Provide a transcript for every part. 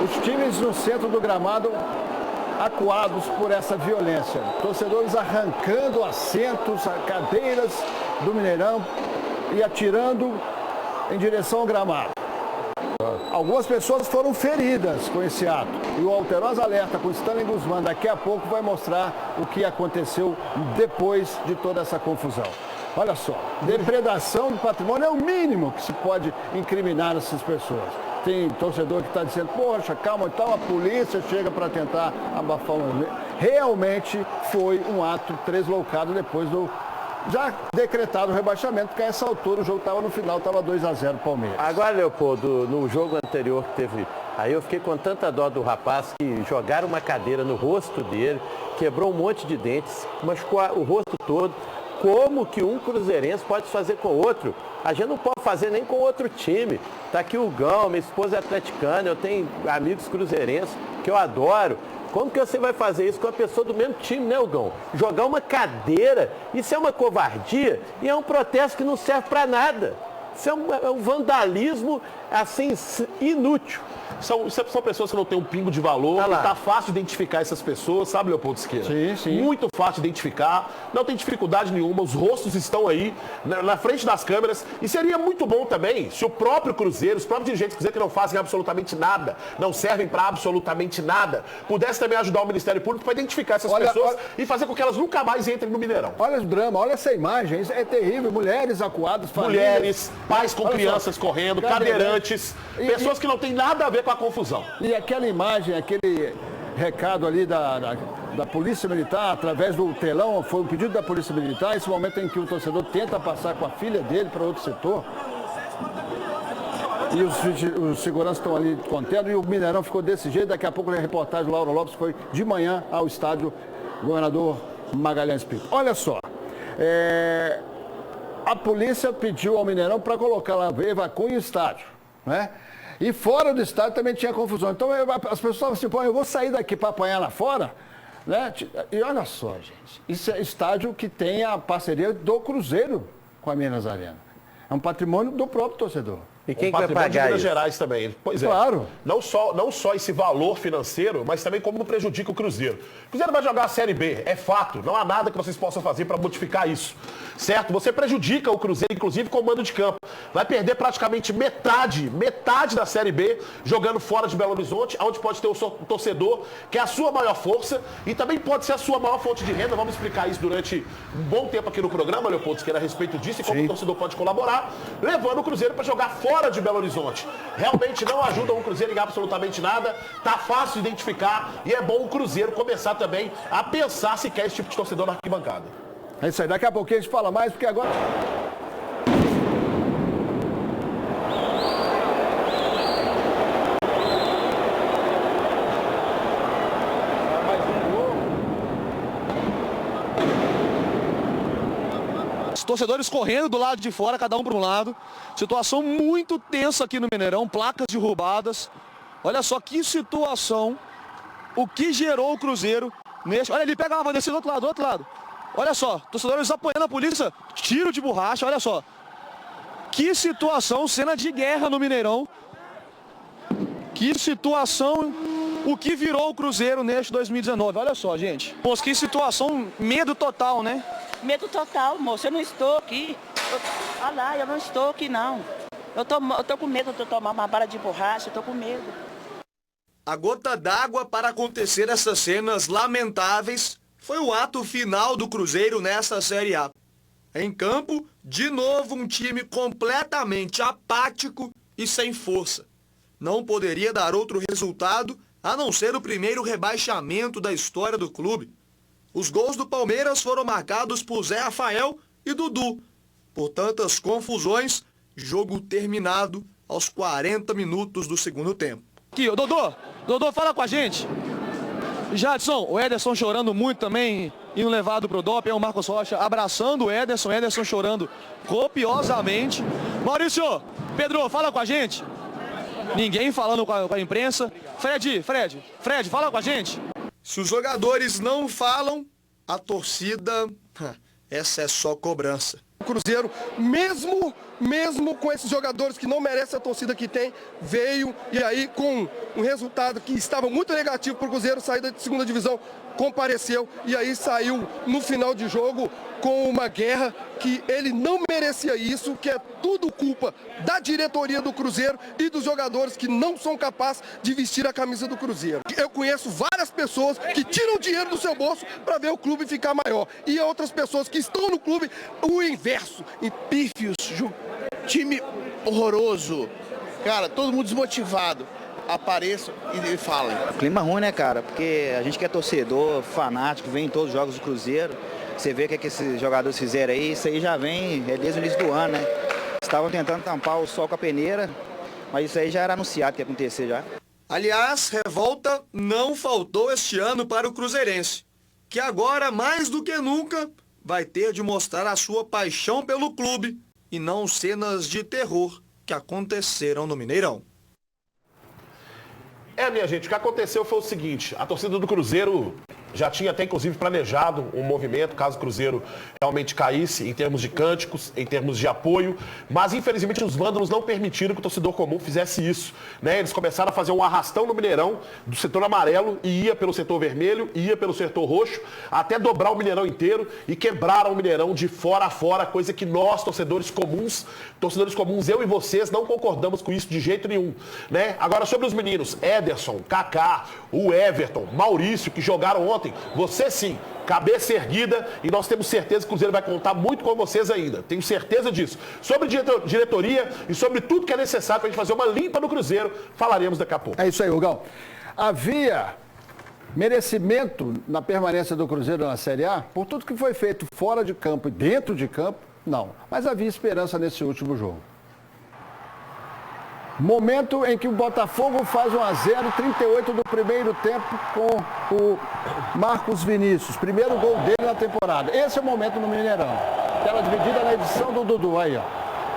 Os times no centro do gramado acuados por essa violência. Torcedores arrancando assentos, cadeiras do Mineirão e atirando em direção ao gramado. Algumas pessoas foram feridas com esse ato. E o Alterosa Alerta com Stanley Guzmán daqui a pouco vai mostrar o que aconteceu depois de toda essa confusão. Olha só, depredação do patrimônio é o mínimo que se pode incriminar essas pessoas. Tem torcedor que está dizendo, poxa, calma, então a polícia chega para tentar abafar o movimento. Realmente foi um ato tresloucado depois do já decretado o rebaixamento, porque a essa altura o jogo estava no final, estava 2-0 Palmeiras. Agora, Leopoldo, no jogo anterior que teve, aí eu fiquei com tanta dó do rapaz que jogaram uma cadeira no rosto dele, quebrou um monte de dentes, machucou o rosto todo. Como que um cruzeirense pode fazer com o outro? A gente não pode fazer nem com outro time. Tá aqui o Gão, minha esposa é atleticana, eu tenho amigos cruzeirenses que eu adoro. Como que você vai fazer isso com a pessoa do mesmo time, né, Gão? Jogar uma cadeira, isso é uma covardia e é um protesto que não serve para nada. Isso é um vandalismo, assim, inútil. São pessoas que não têm um pingo de valor, e tá fácil identificar essas pessoas, sabe, Leopoldo Siqueira? Sim, sim. Muito fácil de identificar, não tem dificuldade nenhuma, os rostos estão aí, na frente das câmeras, e seria muito bom também se o próprio Cruzeiro, os próprios dirigentes do Cruzeiro que não fazem absolutamente nada, não servem para absolutamente nada, pudesse também ajudar o Ministério Público para identificar essas pessoas e fazer com que elas nunca mais entrem no Mineirão. Olha o drama, olha essa imagem, isso é terrível, mulheres acuadas, famílias. Mulheres, pais com crianças correndo, cadeirantes, pessoas que não têm nada a ver com a confusão. E aquela imagem, aquele recado ali da Polícia Militar, através do telão, foi um pedido da Polícia Militar, esse momento em que o torcedor tenta passar com a filha dele para outro setor. E os seguranças estão ali contendo e o Mineirão ficou desse jeito. Daqui a pouco a reportagem do Lauro Lopes foi de manhã ao estádio Governador Magalhães Pinto. Olha só, a polícia pediu ao Mineirão para colocar lá, evacue o estádio, né? E fora do estádio também tinha confusão. Então as pessoas estavam assim, pô, eu vou sair daqui para apanhar lá fora, né? E olha só, gente, isso é estádio que tem a parceria do Cruzeiro com a Minas Arena. É um patrimônio do próprio torcedor. E quem vai pagar de Minas isso? Gerais também. Pois é. Claro. Não só esse valor financeiro, mas também como prejudica o Cruzeiro. O Cruzeiro vai jogar a Série B, é fato. Não há nada que vocês possam fazer para modificar isso. Certo? Você prejudica o Cruzeiro, inclusive, com o mando de campo. Vai perder praticamente metade da Série B jogando fora de Belo Horizonte, onde pode ter o torcedor, que é a sua maior força e também pode ser a sua maior fonte de renda. Vamos explicar isso durante um bom tempo aqui no programa, Leopoldo, que era a respeito disso e como o torcedor pode colaborar, levando o Cruzeiro para jogar fora de Belo Horizonte. Realmente não ajuda o Cruzeiro em absolutamente nada, tá fácil de identificar e é bom o Cruzeiro começar também a pensar se quer esse tipo de torcedor na arquibancada. É isso aí, daqui a pouquinho a gente fala mais, porque agora... Torcedores correndo do lado de fora, cada um para um lado. Situação muito tensa aqui no Mineirão, placas derrubadas. Olha só que situação, o que gerou o Cruzeiro neste... Olha ali, pega uma descida do outro lado. Olha só, torcedores apoiando a polícia, tiro de borracha, olha só. Que situação, cena de guerra no Mineirão. Que situação, o que virou o Cruzeiro neste 2019. Olha só, gente. Poxa, que situação, medo total, né? Medo total, moço. Eu não estou aqui. Olha lá, eu não estou aqui, não. Eu tô com medo de tomar uma bala de borracha, eu tô com medo. A gota d'água para acontecer essas cenas lamentáveis foi o ato final do Cruzeiro nessa Série A. Em campo, de novo um time completamente apático e sem força. Não poderia dar outro resultado a não ser o primeiro rebaixamento da história do clube. Os gols do Palmeiras foram marcados por Zé Rafael e Dudu. Por tantas confusões, jogo terminado aos 40 minutos do segundo tempo. Aqui, Dodô, fala com a gente. Jadson, o Ederson chorando muito também, indo levado pro doping, o Marcos Rocha abraçando o Ederson chorando copiosamente. Maurício, Pedro, fala com a gente. Ninguém falando com a imprensa. Fred, fala com a gente. Se os jogadores não falam, a torcida, essa é só cobrança. O Cruzeiro, mesmo com esses jogadores que não merecem a torcida que tem, veio e aí com um resultado que estava muito negativo para o Cruzeiro sair da segunda divisão, compareceu e aí saiu no final de jogo com uma guerra que ele não merecia isso, que é tudo culpa da diretoria do Cruzeiro e dos jogadores que não são capazes de vestir a camisa do Cruzeiro. Eu conheço várias pessoas que tiram dinheiro do seu bolso para ver o clube ficar maior e outras pessoas que estão no clube o inverso. E pífios, time horroroso, cara, todo mundo desmotivado. Apareçam e falem. Clima ruim, né, cara? Porque a gente que é torcedor, fanático, vem em todos os jogos do Cruzeiro. Você vê o que esses jogadores fizeram aí, isso aí já vem desde o início do ano, né? Estavam tentando tampar o sol com a peneira, mas isso aí já era anunciado que ia acontecer já. Aliás, revolta não faltou este ano para o cruzeirense, que agora, mais do que nunca, vai ter de mostrar a sua paixão pelo clube e não cenas de terror que aconteceram no Mineirão. Minha gente, o que aconteceu foi o seguinte, a torcida do Cruzeiro já tinha até inclusive planejado um movimento, caso o Cruzeiro realmente caísse, em termos de cânticos, em termos de apoio, mas infelizmente os vândalos não permitiram que o torcedor comum fizesse isso, né? Eles começaram a fazer um arrastão no Mineirão, do setor amarelo, e ia pelo setor vermelho, ia pelo setor roxo, até dobrar o Mineirão inteiro, e quebraram o Mineirão de fora a fora, coisa que nós, torcedores comuns, eu e vocês, não concordamos com isso de jeito nenhum, né? Agora, sobre os meninos, Ederson, Kaká, o Everton, Maurício, que jogaram ontem, você sim, cabeça erguida, e nós temos certeza que o Cruzeiro vai contar muito com vocês ainda. Tenho certeza disso. Sobre diretoria e sobre tudo que é necessário para a gente fazer uma limpa no Cruzeiro, falaremos daqui a pouco. É isso aí, Hugão. Havia merecimento na permanência do Cruzeiro na Série A? Por tudo que foi feito fora de campo e dentro de campo, não. Mas havia esperança nesse último jogo. Momento em que o Botafogo faz 1-0, 38 do primeiro tempo com o Marcos Vinícius. Primeiro gol dele na temporada. Esse é o momento no Mineirão. Tela dividida na edição do Dudu aí, ó.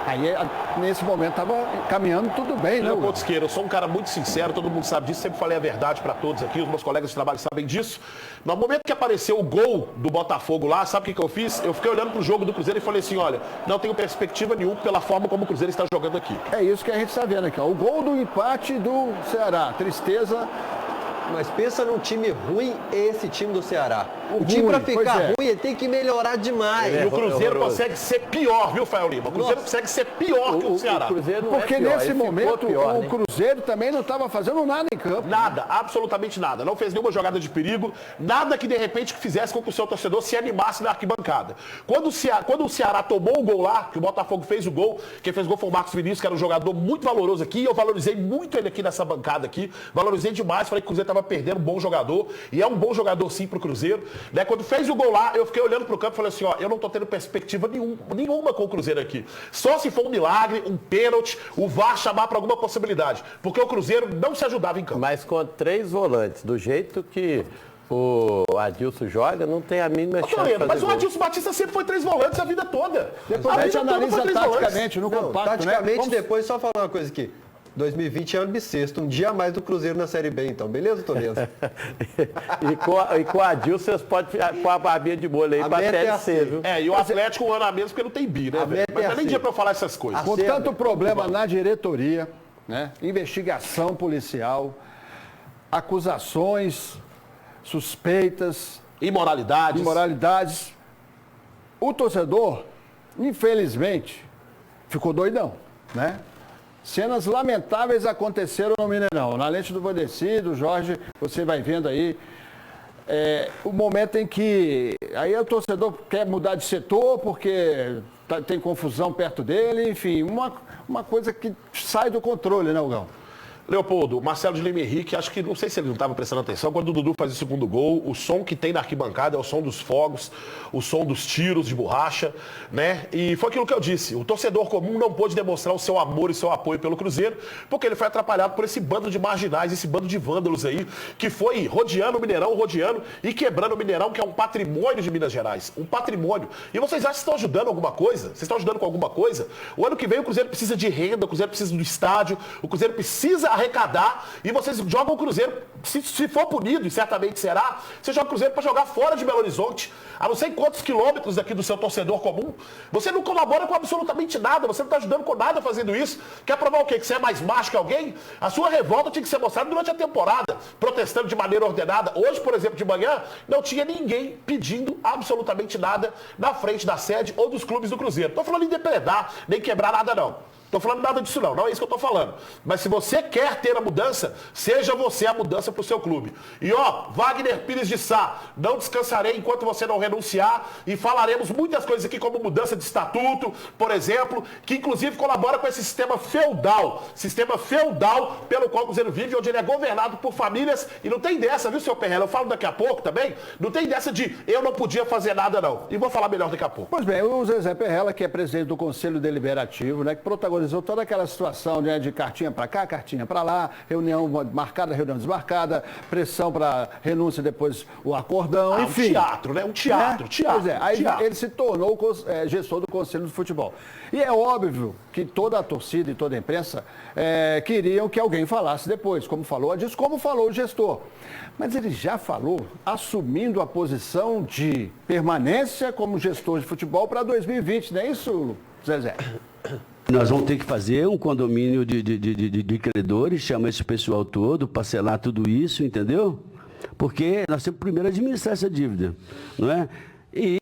Aí, nesse momento, estava caminhando tudo bem, né? Leopoldo Siqueira, eu sou um cara muito sincero, todo mundo sabe disso, sempre falei a verdade para todos aqui, os meus colegas de trabalho sabem disso. No momento que apareceu o gol do Botafogo lá, sabe o que eu fiz? Eu fiquei olhando pro jogo do Cruzeiro e falei assim, olha, não tenho perspectiva nenhuma pela forma como o Cruzeiro está jogando aqui. É isso que a gente está vendo aqui, ó. O gol do empate do Ceará. Tristeza. Mas pensa num time ruim, esse time do Ceará. O time para ficar ruim, ele tem que melhorar demais. E o Cruzeiro consegue ser pior, viu, Fael Lima? O Cruzeiro consegue ser pior que o Ceará. Porque nesse momento o Cruzeiro também não estava fazendo nada em campo. Nada, absolutamente nada. Não fez nenhuma jogada de perigo, nada que de repente fizesse com que o seu torcedor se animasse na arquibancada. Quando o Ceará tomou o gol lá, que o Botafogo fez o gol, quem fez o gol foi o Marcos Vinícius, que era um jogador muito valoroso aqui, e eu valorizei muito ele aqui nessa bancada aqui, valorizei demais, falei que o Cruzeiro estava perdendo um bom jogador, e é um bom jogador sim pro Cruzeiro, né? Quando fez o gol lá, eu fiquei olhando pro campo e falei assim, ó, eu não tô tendo perspectiva nenhuma com o Cruzeiro aqui. Só se for um milagre, um pênalti, o VAR chamar para alguma possibilidade, porque o Cruzeiro não se ajudava em campo. Mas com 3 volantes, do jeito que o Adilson joga, não tem a mínima chance de fazer mas o Adilson Batista sempre foi 3 volantes a vida toda. Depois a gente analisa taticamente, no compacto, taticamente, né? Depois, só falar uma coisa aqui. 2020 é ano bissexto, um dia a mais do Cruzeiro na Série B, então. Beleza, Toledo? e com o Adilson, vocês podem ficar com a barbinha de molho aí para a Série C, viu? E o Atlético um ano a menos porque não tem bi, né, velho? Mas não é nem dia para eu falar essas coisas. Com tanto problema na diretoria, né? Investigação policial, acusações, suspeitas, imoralidades. O torcedor, infelizmente, ficou doidão, né? Cenas lamentáveis aconteceram no Mineirão. Na lente do Vandeci, do Jorge, você vai vendo aí o momento em que aí o torcedor quer mudar de setor porque tem confusão perto dele, enfim, uma coisa que sai do controle, né, Hugão? Leopoldo, Marcelo de Lima Henrique, acho que, não sei se ele não estava prestando atenção, quando o Dudu faz o segundo gol, o som que tem na arquibancada é o som dos fogos, o som dos tiros de borracha, né? E foi aquilo que eu disse, o torcedor comum não pôde demonstrar o seu amor e seu apoio pelo Cruzeiro, porque ele foi atrapalhado por esse bando de marginais, esse bando de vândalos aí, que foi rodeando o Mineirão, e quebrando o Mineirão, que é um patrimônio de Minas Gerais, um patrimônio. E vocês acham que estão ajudando alguma coisa? Vocês estão ajudando com alguma coisa? O ano que vem o Cruzeiro precisa de renda, o Cruzeiro precisa do estádio, o Cruzeiro precisa arrecadar e vocês jogam o Cruzeiro, se for punido, e certamente será, você joga o Cruzeiro para jogar fora de Belo Horizonte, a não sei quantos quilômetros aqui do seu torcedor comum. Você não colabora com absolutamente nada, você não está ajudando com nada fazendo isso. Quer provar o quê? Que você é mais macho que alguém? A sua revolta tinha que ser mostrada durante a temporada, protestando de maneira ordenada. Hoje, por exemplo, de manhã, não tinha ninguém pedindo absolutamente nada na frente da sede ou dos clubes do Cruzeiro. Não estou falando em depredar, nem quebrar nada, não. Estou falando nada disso não é isso que eu estou falando. Mas se você quer ter a mudança, seja você a mudança para o seu clube. E ó, Wagner Pires de Sá, não descansarei enquanto você não renunciar e falaremos muitas coisas aqui como mudança de estatuto, por exemplo, que inclusive colabora com esse sistema feudal pelo qual o Cruzeiro vive, onde ele é governado por famílias e não tem dessa, viu, seu Perrella? Eu falo daqui a pouco também, não tem dessa de eu não podia fazer nada não. E vou falar melhor daqui a pouco. Pois bem, o Zezé Perrella, que é presidente do Conselho Deliberativo, né, que protagonizou toda aquela situação, né, de cartinha para cá, cartinha para lá, reunião marcada, reunião desmarcada, pressão para renúncia, depois o acordão, enfim. Um teatro, né? Um teatro. Pois é, aí ele se tornou gestor do Conselho de Futebol. E é óbvio que toda a torcida e toda a imprensa queriam que alguém falasse depois, como falou o gestor. Mas ele já falou assumindo a posição de permanência como gestor de futebol para 2020, não é isso, Zezé? Nós vamos ter que fazer um condomínio de credores, chamar esse pessoal todo, parcelar tudo isso, entendeu? Porque nós temos primeiro administrar essa dívida, não é? E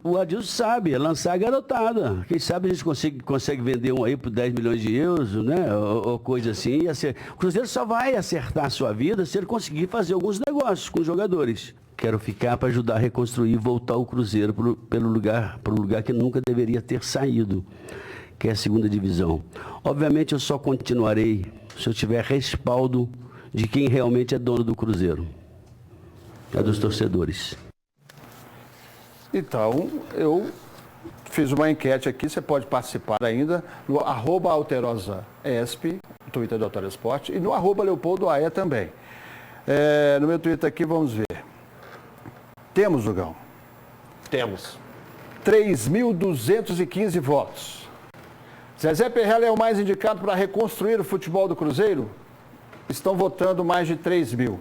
o Adilson sabe, é lançar a garotada. Quem sabe a gente consegue vender um aí por 10 milhões de euros, né? Ou coisa assim. O Cruzeiro só vai acertar a sua vida se ele conseguir fazer alguns negócios com os jogadores. Quero ficar para ajudar a reconstruir e voltar o Cruzeiro para o lugar que nunca deveria ter saído, que é a segunda divisão. Obviamente eu só continuarei se eu tiver respaldo de quem realmente é dono do Cruzeiro, é dos torcedores. Então, eu fiz uma enquete aqui, você pode participar ainda no @alterosaesp, no Twitter do Autora Esporte, e no @LeopoldoAE também. No meu Twitter aqui, vamos ver. Temos, Lugão? Temos. 3.215 votos. Zezé Perrella é o mais indicado para reconstruir o futebol do Cruzeiro? Estão votando mais de 3 mil.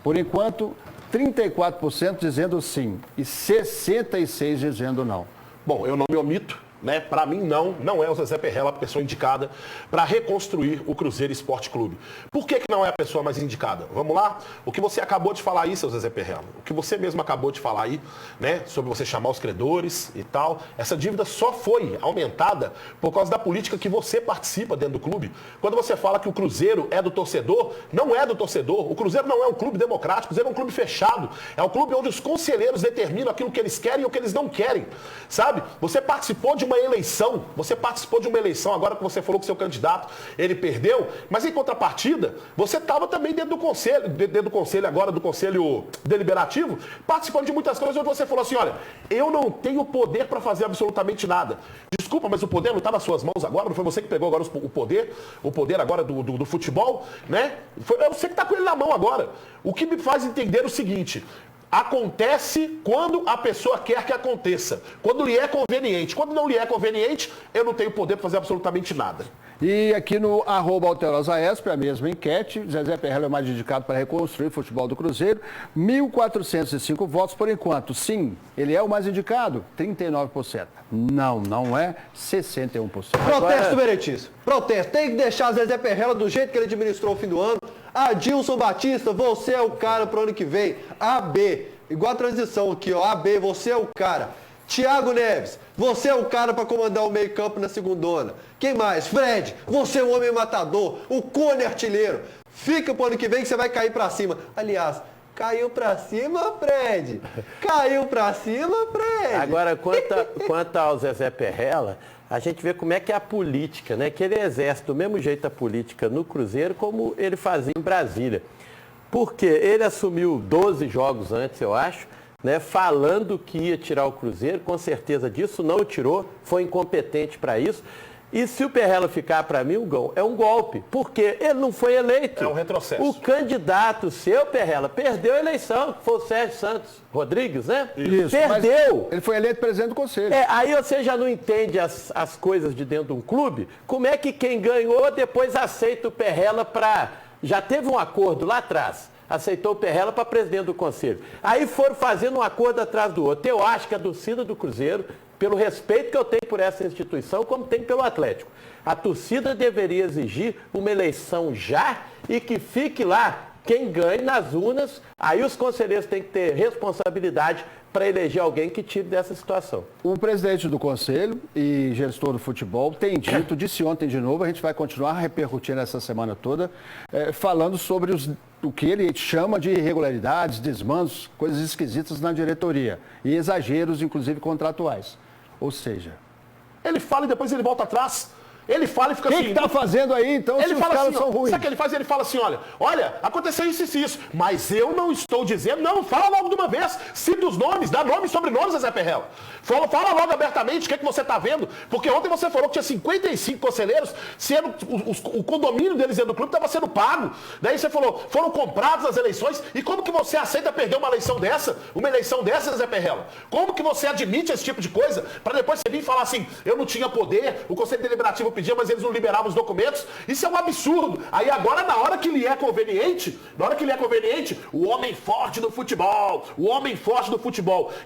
Por enquanto, 34% dizendo sim e 66% dizendo não. Bom, eu não me omito, né? Para mim, não é o Zezé Perrella a pessoa indicada para reconstruir o Cruzeiro Esporte Clube. Por que não é a pessoa mais indicada? Vamos lá? O que você acabou de falar aí, seu Zezé Perrella, o que você mesmo acabou de falar aí, né? Sobre você chamar os credores e tal, essa dívida só foi aumentada por causa da política que você participa dentro do clube. Quando você fala que o Cruzeiro é do torcedor, não é do torcedor. O Cruzeiro não é um clube democrático, o Cruzeiro é um clube fechado. É um clube onde os conselheiros determinam aquilo que eles querem e o que eles não querem. Sabe? Você participou de uma eleição, agora que você falou que seu candidato, ele perdeu, mas em contrapartida, você estava também dentro do conselho agora, do conselho deliberativo, participando de muitas coisas onde você falou assim, olha, eu não tenho poder para fazer absolutamente nada. Desculpa, mas o poder não está nas suas mãos agora, não foi você que pegou agora o poder agora do futebol, né? É você que está com ele na mão agora. O que me faz entender o seguinte: acontece quando a pessoa quer que aconteça, quando lhe é conveniente. Quando não lhe é conveniente, eu não tenho poder para fazer absolutamente nada. E aqui no @alterosaesp, a mesma enquete, Zezé Perrella é o mais indicado para reconstruir o futebol do Cruzeiro, 1.405 votos por enquanto. Sim, ele é o mais indicado, 39%. Não é, 61%. Protesto, Beretis. Protesto. Tem que deixar Zezé Perrella do jeito que ele administrou o fim do ano. Adilson Batista, você é o cara pro ano que vem. AB, igual a transição aqui, ó. AB, você é o cara. Thiago Neves, você é o cara para comandar o meio campo na segundona. Quem mais? Fred, você é o homem matador, o cone artilheiro. Fica pro ano que vem que você vai cair para cima. Aliás, caiu pra cima, Fred. Caiu pra cima, Fred. Agora, quanto ao Zezé Perrella, a gente vê como é que é a política, né? Que ele exerce do mesmo jeito a política no Cruzeiro como ele fazia em Brasília. Porque ele assumiu 12 jogos antes, eu acho, né? Falando que ia tirar o Cruzeiro, com certeza disso, não tirou, foi incompetente para isso. E se o Perrella ficar, para mim, é um golpe. Porque ele não foi eleito. É um retrocesso. O candidato seu, Perrella, perdeu a eleição, que foi o Sérgio Santos Rodrigues, né? Isso. Perdeu. Ele foi eleito presidente do conselho. Aí você já não entende as coisas de dentro de um clube. Como é que quem ganhou depois aceita o Perrella para... Já teve um acordo lá atrás. Aceitou o Perrella para presidente do conselho. Aí foram fazendo um acordo atrás do outro. Eu acho que a torcida do Cruzeiro, pelo respeito que eu tenho por essa instituição, como tem pelo Atlético, a torcida deveria exigir uma eleição já e que fique lá quem ganhe nas urnas. Aí os conselheiros têm que ter responsabilidade para eleger alguém que tire dessa situação. O presidente do conselho e gestor do futebol tem dito, disse ontem de novo, a gente vai continuar repercutindo essa semana toda, falando sobre o que ele chama de irregularidades, desmandos, coisas esquisitas na diretoria e exageros, inclusive contratuais. Ou seja... Ele fala e depois ele volta atrás. Ele fala e fica assim... O que está fazendo aí, então, ele se os fala caras assim, são ruins? Sabe o que ele faz? Ele fala assim, olha, aconteceu isso e isso, mas eu não estou dizendo, não, fala logo de uma vez, cita os nomes, dá nome e sobrenomes, Zé Perrella. Fala logo abertamente o que é que você está vendo, porque ontem você falou que tinha 55 conselheiros, sendo o condomínio deles dentro do clube estava sendo pago. Daí você falou, foram comprados as eleições, e como que você aceita perder uma eleição dessa, Zé Perrella? Como que você admite esse tipo de coisa, para depois você vir e falar assim, eu não tinha poder, o Conselho Deliberativo pedia, mas eles não liberavam os documentos? Isso é um absurdo. Aí agora, na hora que lhe é conveniente, o homem forte do futebol,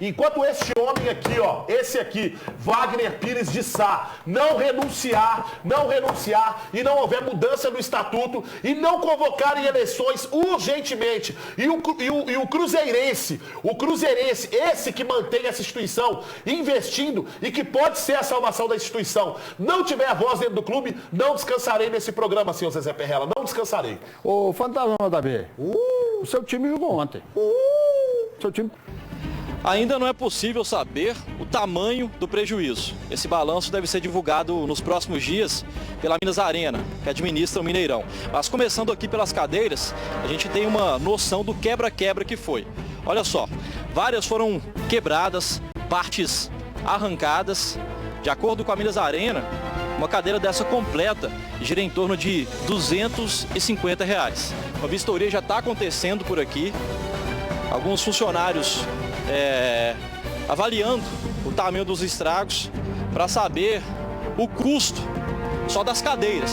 enquanto este homem aqui, esse aqui, Wagner Pires de Sá, não renunciar e não houver mudança no estatuto e não convocarem eleições urgentemente, e o cruzeirense, esse que mantém essa instituição investindo e que pode ser a salvação da instituição, não tiver a voz dentro do clube, não descansarei nesse programa, senhor Zé Perrella, não descansarei. Ô, Fantasma da B, o seu time jogou ontem. Seu time... Ainda não é possível saber o tamanho do prejuízo. Esse balanço deve ser divulgado nos próximos dias pela Minas Arena, que administra o Mineirão. Mas começando aqui pelas cadeiras, a gente tem uma noção do quebra-quebra que foi. Olha só, várias foram quebradas, partes arrancadas. De acordo com a Minas Arena, uma cadeira dessa completa gira em torno de R$250. Uma vistoria já está acontecendo por aqui. Alguns funcionários avaliando o tamanho dos estragos para saber o custo só das cadeiras.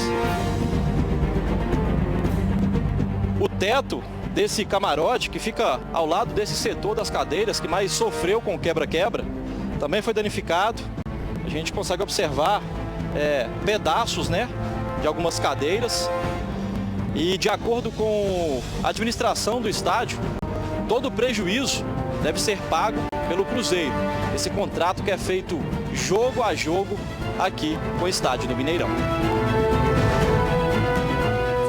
O teto desse camarote que fica ao lado desse setor das cadeiras que mais sofreu com o quebra-quebra também foi danificado. A gente consegue observar pedaços, de algumas cadeiras. E de acordo com a administração do estádio, todo o prejuízo deve ser pago pelo Cruzeiro. Esse contrato que é feito jogo a jogo aqui com o estádio do Mineirão.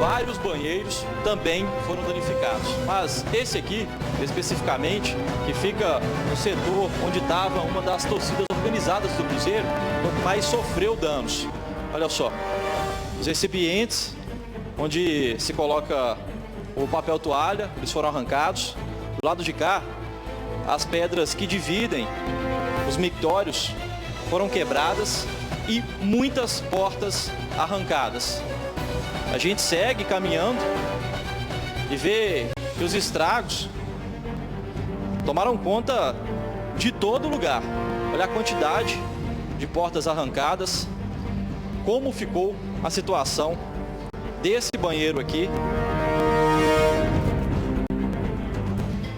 Vários banheiros também foram danificados, mas esse aqui, especificamente, que fica no setor onde estava uma das torcidas organizadas do Cruzeiro, foi o que mais sofreu danos. Olha só, os recipientes onde se coloca o papel toalha, eles foram arrancados. Do lado de cá, as pedras que dividem os mictórios foram quebradas e muitas portas arrancadas. A gente segue caminhando e vê que os estragos tomaram conta de todo lugar. Olha a quantidade de portas arrancadas, como ficou a situação desse banheiro aqui.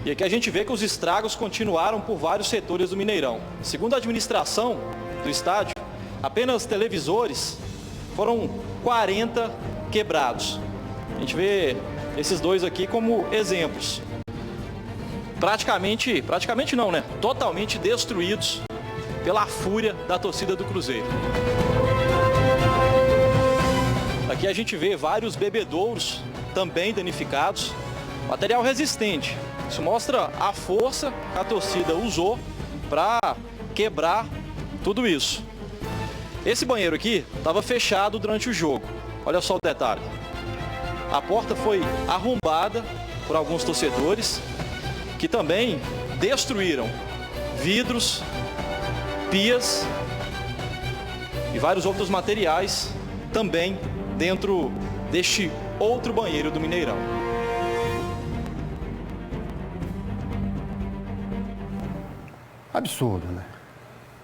E aqui a gente vê que os estragos continuaram por vários setores do Mineirão. Segundo a administração do estádio, apenas televisores foram 40 quebrados. A gente vê esses dois aqui como exemplos. Praticamente não, totalmente destruídos pela fúria da torcida do Cruzeiro. Aqui a gente vê vários bebedouros também danificados. Material resistente. Isso mostra a força que a torcida usou para quebrar tudo isso. Esse banheiro aqui estava fechado durante o jogo. Olha só o detalhe. A porta foi arrombada por alguns torcedores que também destruíram vidros, pias e vários outros materiais também dentro deste outro banheiro do Mineirão. Absurdo, né?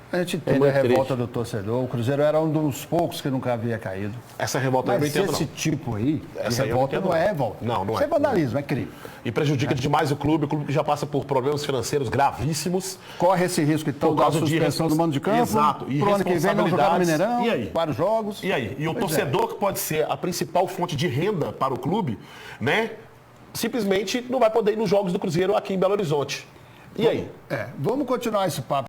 A gente entende a revolta do torcedor. O Cruzeiro era um dos poucos que nunca havia caído. Essa revolta eu não entendo, esse não. tipo aí Essa de revolta não é revolta. Não Isso é vandalismo, é crime. E prejudica demais o clube que já passa por problemas financeiros gravíssimos. Corre esse risco, então, da suspensão do mando de campo. Exato. E pro ano que vem não jogar no Mineirão, e aí? vários jogos. E aí? E o torcedor, que pode ser a principal fonte de renda para o clube, né? Simplesmente não vai poder ir nos jogos do Cruzeiro aqui em Belo Horizonte. E aí? Vamos continuar esse papo.